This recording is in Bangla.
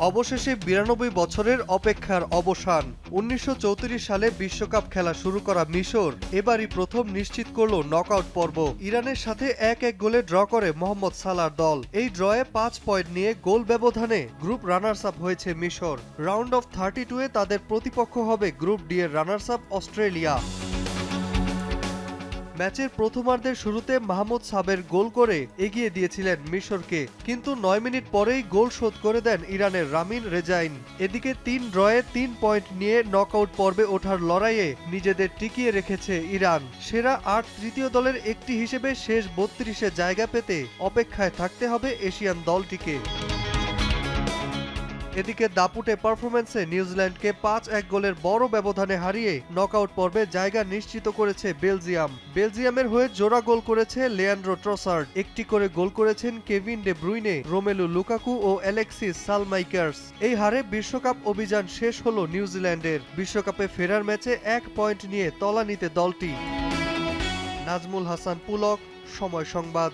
অবশেষে 92 বছরের অপেক্ষার অবসান। 1934 সালে বিশ্বকাপ খেলা শুরু করা মিশর এবারই প্রথম নিশ্চিত করল নকআউট পর্ব। ইরানের সাথে 1-1 গোলে ড্র করে মোহাম্মদ সালাহর দল। এই ড্রয়ে 5 পয়েন্ট নিয়ে গোল ব্যবধানে গ্রুপ রানার্স আপ হয়েছে মিশর। রাউন্ড অফ 32-এ তাদের প্রতিপক্ষ হবে গ্রুপ ডি এর রানার্স আপ অস্ট্রেলিয়া। ম্যাচের প্রথমার্ধের শুরুতে মাহমুদ সাবের গোল করে এগিয়ে দিয়েছিলেন মিশরকে, কিন্তু 9 মিনিট পরেই গোল শোধ করে দেন ইরানের রামিন রেজাইন। এদিকে 3 ড্রয়ে 3 পয়েন্ট নিয়ে নকআউট পর্বে ওঠার লড়াইয়ে নিজেদের টিকিয়ে রেখেছে ইরান। সেরা 8 তৃতীয় দলের একটি হিসেবে শেষ 32-এ জায়গা পেতে অপেক্ষায় থাকতে হবে এশিয়ান দলটিকে। এদিকে দাপুটে পারফরম্যান্সে নিউজিল্যান্ডকে 5-1 গোলের বড় ব্যবধানে হারিয়ে নকআউট পর্বে জায়গা নিশ্চিত করেছে বেলজিয়াম। বেলজিয়ামের হয়ে জোড়া গোল করেছে লিয়ান্ড্রো ট্রসার্ড, একটি করে গোল করেছেন Kevin De Bruyne, Romelu Lukaku ও অ্যালেক্সিস সালমাইকার্স। এই হারে বিশ্বকাপ অভিযান শেষ হলো নিউজিল্যান্ডের। বিশ্বকাপে ফেরার ম্যাচে 1 পয়েন্ট নিয়ে তলানিতে দলটি। নাজমুল হাসান পুলক, সময় সংবাদ।